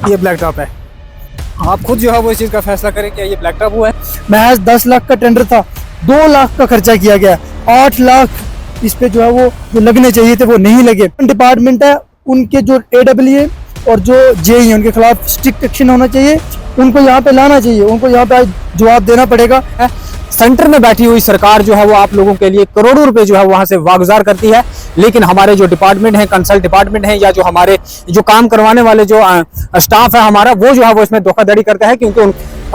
ये black top है। आप खुद जो है वो इस चीज़ का फैसला करें कि ये ब्लैक टॉप हुआ है। महज 10 लाख का टेंडर था, 2 लाख का खर्चा किया गया, 8 लाख इस पे जो है वो जो लगने चाहिए थे वो नहीं लगे। डिपार्टमेंट है उनके जो AWA और जो JE उनके खिलाफ स्ट्रिक्ट एक्शन होना चाहिए, उनको यहाँ पे लाना चाहिए, उनको यहाँ पे जवाब देना पड़ेगा। सेंटर में बैठी हुई सरकार जो है वो आप लोगों के लिए करोड़ों रुपए जो है वहां से वागुजार करती है, लेकिन हमारे जो डिपार्टमेंट है, कंसल्ट डिपार्टमेंट है, या जो हमारे जो काम करवाने वाले जो स्टाफ है हमारा, वो जो है वो इसमें धोखाधड़ी करता है। क्योंकि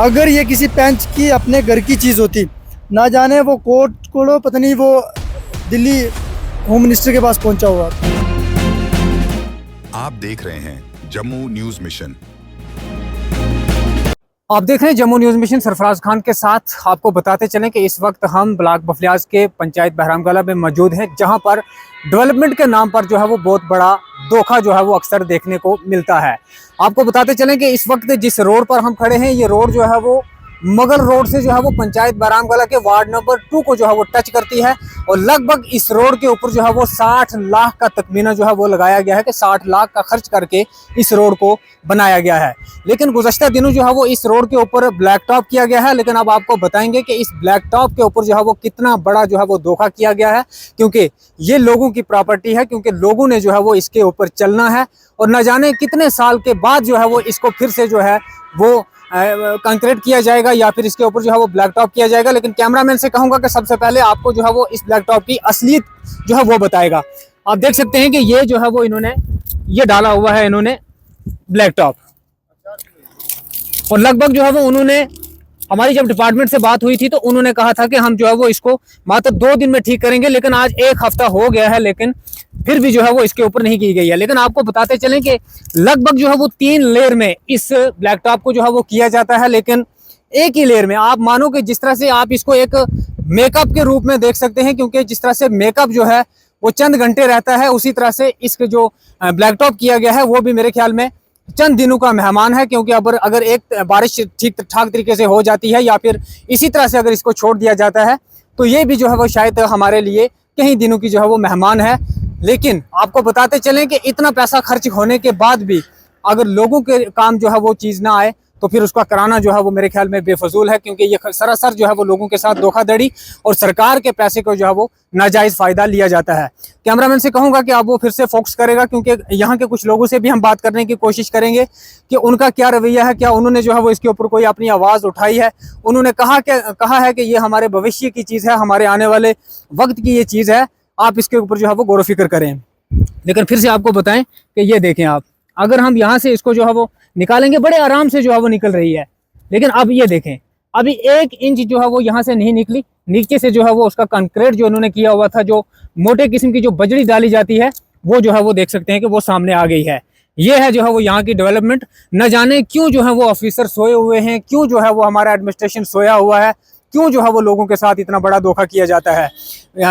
अगर ये किसी पंच की अपने घर की चीज़ होती, ना जाने वो कोर्ट को पता नहीं वो दिल्ली होम मिनिस्टर के पास पहुंचा हुआ। आप देख रहे हैं जम्मू न्यूज मिशन। आप देख रहे हैं जम्मू न्यूज मिशन, सरफराज खान के साथ। आपको बताते चलें कि इस वक्त हम ब्लॉक बफलियाज के पंचायत बहरामगला में मौजूद हैं, जहां पर डेवलपमेंट के नाम पर जो है वो बहुत बड़ा धोखा जो है वो अक्सर देखने को मिलता है। आपको बताते चलें कि इस वक्त जिस रोड पर हम खड़े हैं, ये रोड जो है वो मुगल रोड से जो है वो पंचायत बहरामगला के वार्ड नंबर 2 को जो है वो टच करती है, और लगभग इस रोड के ऊपर जो है वो 60 लाख का तखमीना जो है वो लगाया गया है कि 60 लाख का खर्च करके इस रोड को बनाया गया है। लेकिन गुज़श्ता दिनों जो है वो इस रोड के ऊपर ब्लैक टॉप किया गया है। लेकिन अब आपको बताएंगे कि इस ब्लैक टॉप के ऊपर जो है वो कितना बड़ा जो है वो धोखा किया गया है, क्योंकि ये लोगों की प्रॉपर्टी है, क्योंकि लोगों ने जो है वो इसके ऊपर चलना है, और न जाने कितने साल के बाद जो है वो इसको फिर से जो है वो कंक्रीट किया जाएगा, या फिर इसके ऊपर जो है वो ब्लैक टॉप किया जाएगा। लेकिन कैमरामैन से कहूंगा कि सबसे पहले आपको जो है वो इस ब्लैक टॉप की असलियत जो है वो बताएगा। आप देख सकते हैं कि ये जो है वो इन्होंने ये डाला हुआ है, इन्होंने ब्लैक टॉप, और लगभग जो है वो उन्होंने, हमारी जब डिपार्टमेंट से बात हुई थी तो उन्होंने कहा था कि हम जो है वो इसको मात्र 2 दिन में ठीक करेंगे, लेकिन आज 1 हफ्ता हो गया है, लेकिन फिर भी जो है वो इसके ऊपर नहीं की गई है। लेकिन आपको बताते चलें कि लगभग जो है वो 3 लेयर में इस ब्लैक टॉप को जो है वो किया जाता है, लेकिन एक ही लेयर में आप मानो कि जिस तरह से आप इसको एक मेकअप के रूप में देख सकते हैं, क्योंकि जिस तरह से मेकअप जो है वो चंद घंटे रहता है, उसी तरह से इसके जो ब्लैक टॉप किया गया है वो भी मेरे ख्याल में चंद दिनों का मेहमान है। क्योंकि अगर एक बारिश ठीक ठाक तरीके से हो जाती है, या फिर इसी तरह से अगर इसको छोड़ दिया जाता है, तो ये भी जो है वो शायद हमारे लिए कई दिनों की जो है वो मेहमान है। लेकिन आपको बताते चलें कि इतना पैसा खर्च होने के बाद भी अगर लोगों के काम जो है वो चीज़ ना आए, तो फिर उसका कराना जो है वो मेरे ख्याल में बेफजूल है, क्योंकि ये सरासर जो है वो लोगों के साथ धोखाधड़ी और सरकार के पैसे को जो है वो नाजायज़ फ़ायदा लिया जाता है। कैमरामैन से कहूँगा कि आप वो फिर से फोकस करेगा, क्योंकि यहाँ के कुछ लोगों से भी हम बात करने की कोशिश करेंगे कि उनका क्या रवैया है, क्या उन्होंने जो है वो इसके ऊपर कोई अपनी आवाज़ उठाई है। उन्होंने कहा है कि ये हमारे भविष्य की चीज़ है, हमारे आने वाले वक्त की ये चीज़ है, आप इसके ऊपर जो है वो गौर व फिक्र करें। लेकिन फिर से आपको बताएं कि ये देखें आप, अगर हम यहाँ से इसको जो है वो निकालेंगे, बड़े आराम से जो है वो निकल रही है, लेकिन अब ये देखें अभी 1 इंच जो है वो यहाँ से नहीं निकली। नीचे से जो है वो उसका कंक्रीट जो उन्होंने किया हुआ था, जो मोटे किस्म की जो बजरी डाली जाती है, वो जो है वो देख सकते हैं कि वो सामने आ गई है। ये है जो है वो यहाँ की डेवलपमेंट। न जाने क्यों जो है वो ऑफिसर सोए हुए हैं, क्यों जो है वो हमारा एडमिनिस्ट्रेशन सोया हुआ है, क्यों जो है वो लोगों के साथ इतना बड़ा धोखा किया जाता है।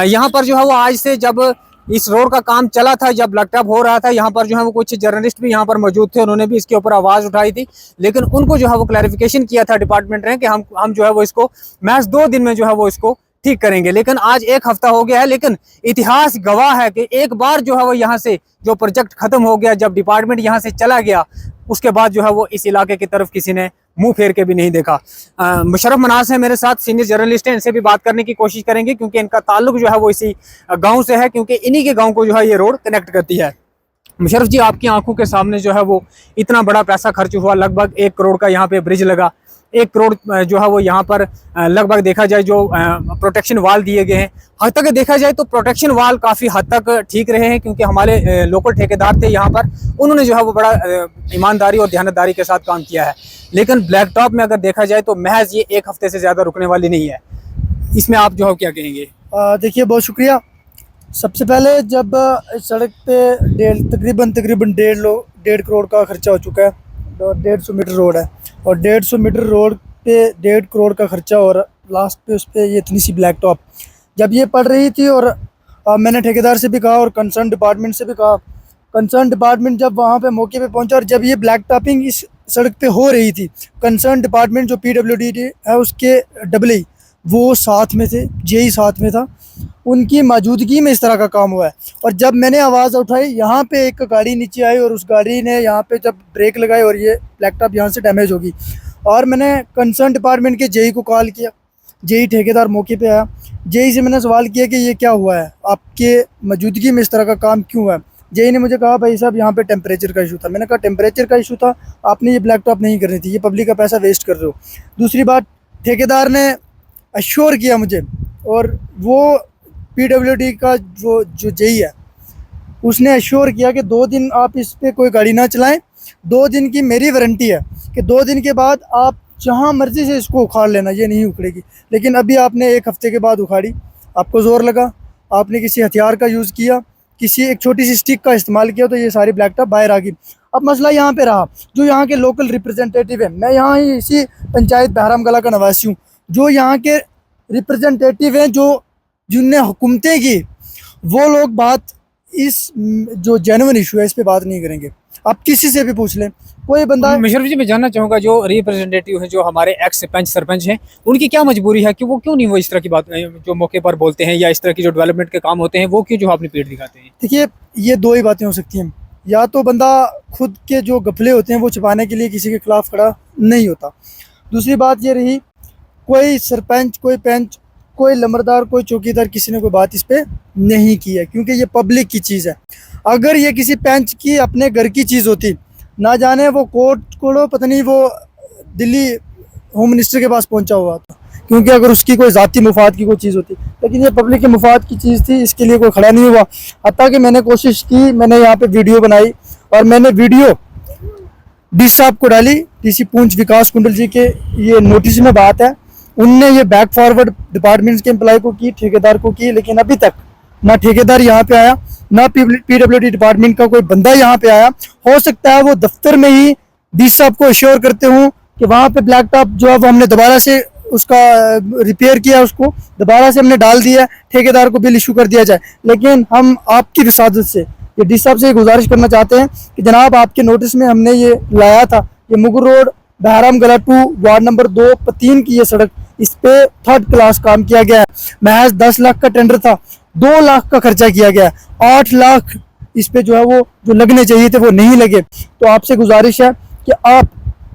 यहाँ पर जो है वो आज से जब इस रोड का काम चला था, जब ब्लैक टॉप हो रहा था, यहाँ पर जो है वो कुछ जर्नलिस्ट भी यहाँ पर मौजूद थे, उन्होंने भी इसके ऊपर आवाज़ उठाई थी, लेकिन उनको जो है वो क्लैरिफिकेशन किया था डिपार्टमेंट ने कि हम जो है वो इसको महज 2 दिन में जो है वो इसको ठीक करेंगे। लेकिन आज 1 हफ्ता हो गया है, लेकिन इतिहास गवाह है कि एक बार जो है वो यहाँ से जो प्रोजेक्ट खत्म हो गया, जब डिपार्टमेंट यहाँ से चला गया, उसके बाद जो है वो इस इलाके की तरफ किसी ने मुंह फेर के भी नहीं देखा। मुशर्रफ मनास है मेरे साथ, सीनियर जर्नलिस्ट हैं, इनसे भी बात करने की कोशिश करेंगे, क्योंकि इनका ताल्लुक जो है वो इसी गांव से है, क्योंकि इन्हीं के गांव को जो है ये रोड कनेक्ट करती है। मुशर्रफ जी, आपकी आंखों के सामने जो है वो इतना बड़ा पैसा खर्च हुआ, लगभग 1 करोड़ का यहाँ पे ब्रिज लगा, 1 करोड़ जो है वो यहाँ पर लगभग देखा जाए जो प्रोटेक्शन वाल दिए गए हैं। हद तक देखा जाए तो प्रोटेक्शन वाल काफ़ी हद तक ठीक रहे हैं, क्योंकि हमारे लोकल ठेकेदार थे यहाँ पर, उन्होंने जो है वो बड़ा ईमानदारी और ध्यानदारी के साथ काम किया है। लेकिन ब्लैक टॉप में अगर देखा जाए तो महज ये 1 हफ्ते से ज़्यादा रुकने वाली नहीं है। इसमें आप जो है क्या कहेंगे? देखिए, बहुत शुक्रिया। सबसे पहले जब इस सड़क पे तकरीबन 1.5 करोड़ का खर्चा हो चुका है, तो 150 मीटर रोड है, और 150 मीटर रोड पे 1.5 करोड़ का खर्चा, और लास्ट पे उस पर ये इतनी सी ब्लैक टॉप जब ये पड़ रही थी, और मैंने ठेकेदार से भी कहा और कंसर्न डिपार्टमेंट से भी कहा। कंसर्न डिपार्टमेंट जब वहाँ पे मौके पे पहुँचा, और जब ये ब्लैक टॉपिंग इस सड़क पे हो रही थी, कंसर्न डिपार्टमेंट जो PWD है उसके AA वो साथ में थे, JE साथ में था, उनकी मौजूदगी में इस तरह का काम हुआ है। और जब मैंने आवाज़ उठाई, यहाँ पे एक गाड़ी नीचे आई और उस गाड़ी ने यहाँ पे जब ब्रेक लगाई और ये लैपटॉप यहाँ से डैमेज होगी। और मैंने कंसर्न डिपार्टमेंट के जेई को कॉल किया, जेई ठेकेदार मौके पे आया, जेई से मैंने सवाल किया कि ये क्या हुआ है, आपके मौजूदगी में इस तरह का काम क्यों हुआ है। जेई ने मुझे कहा भाई साहब यहाँ पे टेम्परेचर का इशू था। मैंने कहा टेम्परेचर का इशू था, आपने ये ब्लैक टॉप नहीं करनी थी, ये पब्लिक का पैसा वेस्ट कर रहे हो। दूसरी बात, ठेकेदार ने अश्योर किया मुझे, और वो पीडब्ल्यूडी का वो जो जेई है उसने अश्योर किया कि 2 दिन आप इस पर कोई गाड़ी ना चलाएं, 2 दिन की मेरी वारंटी है कि 2 दिन के बाद आप जहाँ मर्जी से इसको उखाड़ लेना, ये नहीं उखड़ेगी। लेकिन अभी आपने 1 हफ्ते के बाद उखाड़ी, आपको ज़ोर लगा, आपने किसी हथियार का यूज़ किया, किसी एक छोटी सी स्टिक का इस्तेमाल किया, तो ये सारी ब्लैक टॉप बाहर आ गई। अब मसला यहाँ पे रहा, जो यहाँ के लोकल रिप्रेजेंटेटिव है, मैं यहाँ ही इसी पंचायत बहराम कला का निवासी हूँ, जो यहाँ के रिप्रेजेंटेटिव हैं, जो जिनने हुकूमतें की, वो लोग बात इस जो जेन्युइन इशू है इस पे बात नहीं करेंगे। आप किसी से भी पूछ लें, कोई बंदा। मुशर्रफ जी, मैं जानना चाहूंगा जो रिप्रेजेंटेटिव हैं, जो हमारे एक्स पंच सरपंच हैं, उनकी क्या मजबूरी है कि वो क्यों नहीं वो इस तरह की बात जो मौके पर बोलते हैं, या इस तरह की जो डेवलपमेंट के काम होते हैं वो क्यों जो अपनी पीठ दिखाते हैं? देखिए, ये 2 ही बातें हो सकती हैं, या तो बंदा खुद के जो गफले होते हैं वो छुपाने के लिए किसी के खिलाफ खड़ा नहीं होता। दूसरी बात ये रही, कोई सरपंच, कोई पंच, कोई लंबरदार, कोई चौकीदार, किसी ने कोई बात इस पे नहीं की है, क्योंकि ये पब्लिक की चीज़ है। अगर ये किसी पंच की अपने घर की चीज़ होती, ना जाने वो कोर्ट को पता नहीं वो दिल्ली होम मिनिस्टर के पास पहुंचा हुआ था, क्योंकि अगर उसकी कोई ज़ाती मुफाद की कोई चीज़ होती, लेकिन ये पब्लिक के मुफाद की चीज़ थी, इसके लिए कोई खड़ा नहीं हुआ। हत्ता कि मैंने कोशिश की, मैंने यहाँ पे वीडियो बनाई और मैंने वीडियो डी साहब को डाली, डीसी पूंछ विकास कुंडल जी के ये नोटिस में बात है, उनने ये बैक फॉरवर्ड डिपार्टमेंट्स के एम्प्लॉय को की, ठेकेदार को की, लेकिन अभी तक ना ठेकेदार यहाँ पे आया, ना पीडब्ल्यूडी डिपार्टमेंट का कोई बंदा यहाँ पे आया। हो सकता है वो दफ्तर में ही डी साहब को अश्योर करते हूँ कि वहाँ पे ब्लैक टॉप जो है वो हमने दोबारा से उसका रिपेयर किया, उसको दोबारा से हमने डाल दिया, ठेकेदार को बिल इशू कर दिया जाए। लेकिन हम आपकी विसादत से ये डी साहब से गुजारिश करना चाहते हैं कि जनाब, आपके नोटिस में हमने ये लाया था, ये मुगर रोड बहराम गला 2 वार्ड नंबर 2-3 की ये सड़क, इस पे 3rd क्लास काम किया गया है। महज 10 लाख का टेंडर था, 2 लाख का खर्चा किया गया, 8 लाख इस पे जो है वो जो लगने चाहिए थे वो नहीं लगे। तो आपसे गुजारिश है कि आप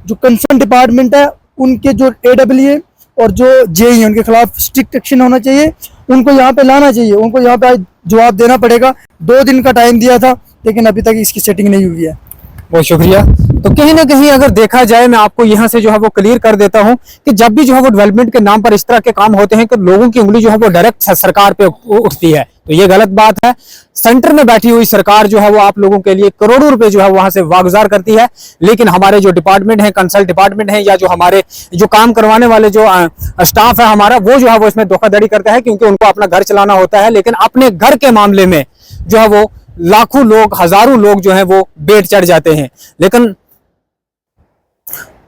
जो कंसर्न डिपार्टमेंट है, उनके जो AWA और जो जेई है, उनके खिलाफ स्ट्रिक्ट एक्शन होना चाहिए, उनको यहाँ पे लाना चाहिए, उनको यहाँ पे जवाब देना पड़ेगा। 2 दिन का टाइम दिया था, लेकिन अभी तक इसकी सेटिंग नहीं हुई है। बहुत शुक्रिया। तो कहीं ना कहीं अगर देखा जाए, मैं आपको यहाँ से जो है वो क्लियर कर देता हूँ कि जब भी जो है वो डेवलपमेंट के नाम पर इस तरह के काम होते हैं कि लोगों की उंगली जो है वो डायरेक्ट सरकार पे उठती है, तो ये गलत बात है। सेंटर में बैठी हुई सरकार जो है वो आप लोगों के लिए करोड़ों रुपए जो है वहां से वागुजार करती है, लेकिन हमारे जो डिपार्टमेंट है, कंसल्ट डिपार्टमेंट है, या जो हमारे जो काम करवाने वाले जो स्टाफ है हमारा, वो जो है वो इसमें धोखाधड़ी करता है, क्योंकि उनको अपना घर चलाना होता है। लेकिन अपने घर के मामले में जो है वो लाखों लोग, हजारों लोग जो है वो बेट चढ़ जाते हैं। लेकिन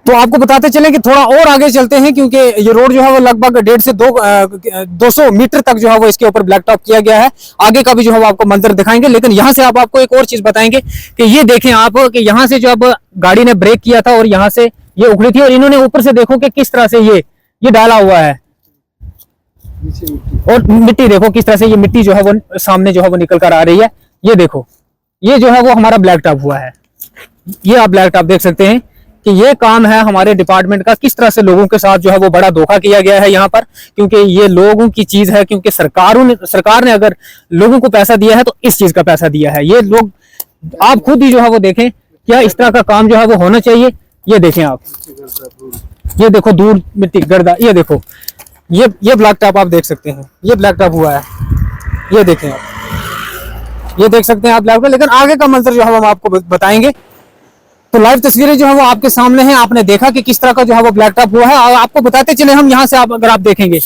तो आपको बताते चलें कि थोड़ा और आगे चलते हैं, क्योंकि ये रोड जो है वो लगभग 150 से 200 मीटर तक जो है वो इसके ऊपर ब्लैक टॉप किया गया है। आगे का भी जो है वो आपको मंजर दिखाएंगे, लेकिन यहाँ से आप आपको एक और चीज बताएंगे कि ये देखें आप कि यहाँ से जो अब गाड़ी ने ब्रेक किया था और यहाँ से ये उखड़ी थी, और इन्होंने ऊपर से देखो कि किस तरह से ये डाला हुआ है, और मिट्टी देखो किस तरह से ये मिट्टी जो है वो सामने जो है वो निकल कर आ रही है। ये देखो, ये जो है वो हमारा ब्लैक टॉप हुआ है। ये आप ब्लैक टॉप देख सकते हैं कि ये काम है हमारे डिपार्टमेंट का, किस तरह से लोगों के साथ जो है वो बड़ा धोखा किया गया है यहाँ पर, क्योंकि ये लोगों की चीज है, क्योंकि सरकार ने अगर लोगों को पैसा दिया है तो इस चीज का पैसा दिया है। ये लोग आप खुद ही जो है वो देखें, क्या इस तरह का काम जो है वो होना चाहिए। ये देखें आप, ये देखो दूर मिट्टी गर्दा, ये देखो, ये ब्लैक टॉप आप देख सकते हैं, ये ब्लैक टॉप हुआ है, ये देखें आप, ये देख सकते हैं आप ब्लैक टॉप। लेकिन आगे का मंजर जो है हम आपको बताएंगे। तो लाइव तस्वीरें जो है वो आपके सामने हैं, आपने देखा कि किस तरह का जो है वो ब्लैक टॉप हुआ है, और आपको बताते चले हम यहाँ से, आप अगर आप देखेंगे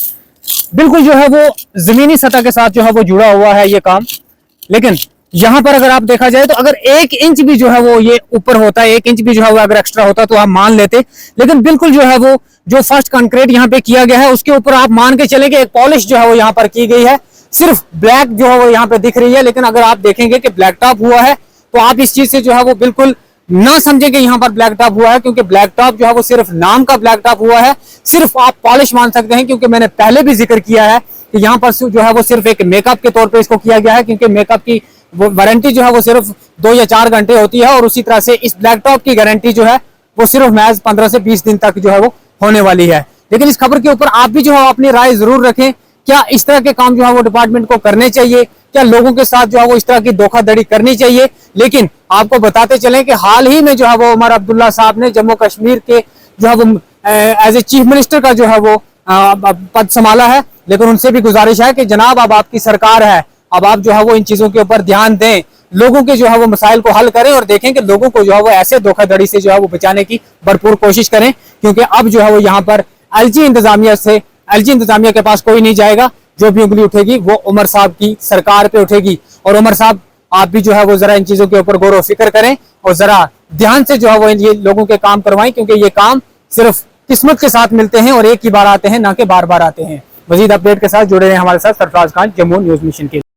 बिल्कुल जो है वो जमीनी सतह के साथ जो है वो जुड़ा हुआ है ये काम। लेकिन यहाँ पर अगर आप देखा जाए तो अगर 1 इंच भी जो है वो ये ऊपर होता है, 1 इंच भी जो है वो अगर एक्स्ट्रा होता तो आप मान लेते, लेकिन बिल्कुल जो है वो जो फर्स्ट कंक्रीट यहाँ पे किया गया है उसके ऊपर आप मान के चले कि एक पॉलिश जो है वो यहाँ पर की गई है, सिर्फ ब्लैक जो है वो यहाँ पे दिख रही है। लेकिन अगर आप देखेंगे कि ब्लैक टॉप हुआ है तो आप इस चीज से जो है वो बिल्कुल ना समझे कि यहाँ पर ब्लैक टॉप हुआ है, क्योंकि ब्लैक टॉप जो है वो सिर्फ नाम का ब्लैक टॉप हुआ है, सिर्फ आप पॉलिश मान सकते हैं। क्योंकि मैंने पहले भी जिक्र किया है कि यहाँ पर जो है वो सिर्फ एक मेकअप के तौर पे इसको किया गया है, क्योंकि मेकअप की वो वारंटी जो है वो सिर्फ 2 या 4 घंटे होती है, और उसी तरह से इस ब्लैक टॉप की गारंटी जो है वो सिर्फ महज 15 से 20 दिन तक जो है वो होने वाली है। लेकिन इस खबर के ऊपर आप भी जो है अपनी राय जरूर रखें। क्या इस तरह के काम जो है वो डिपार्टमेंट को करने चाहिए? क्या लोगों के साथ जो है वो इस तरह की धोखाधड़ी करनी चाहिए? लेकिन आपको बताते चलें कि हाल ही में जो है वो उमर अब्दुल्ला साहब ने जम्मू कश्मीर के जो है वो एज ए चीफ मिनिस्टर का जो है वो पद संभाला है। लेकिन उनसे भी गुजारिश है कि जनाब अब आपकी सरकार है, अब आप जो है वो इन चीजों के ऊपर ध्यान दें, लोगों के जो है वो मसाइल को हल करें और देखें कि लोगों को जो है वो ऐसे धोखाधड़ी से जो है वो बचाने की भरपूर कोशिश करें। क्योंकि अब जो है वो यहाँ पर एलजी इंतजामिया के पास कोई नहीं जाएगा। जो भी उंगली उठेगी वो उमर साहब की सरकार पे उठेगी। और उमर साहब आप भी जो है वो जरा इन चीजों के ऊपर गौर व फिक्र करें और जरा ध्यान से जो है वो ये लोगों के काम करवाएं, क्योंकि ये काम सिर्फ किस्मत के साथ मिलते हैं और एक ही बार आते हैं, ना कि बार बार आते हैं। मजीद अपडेट के साथ जुड़े रहें हमारे साथ। सरफराज खान, जम्मू न्यूज मिशन के।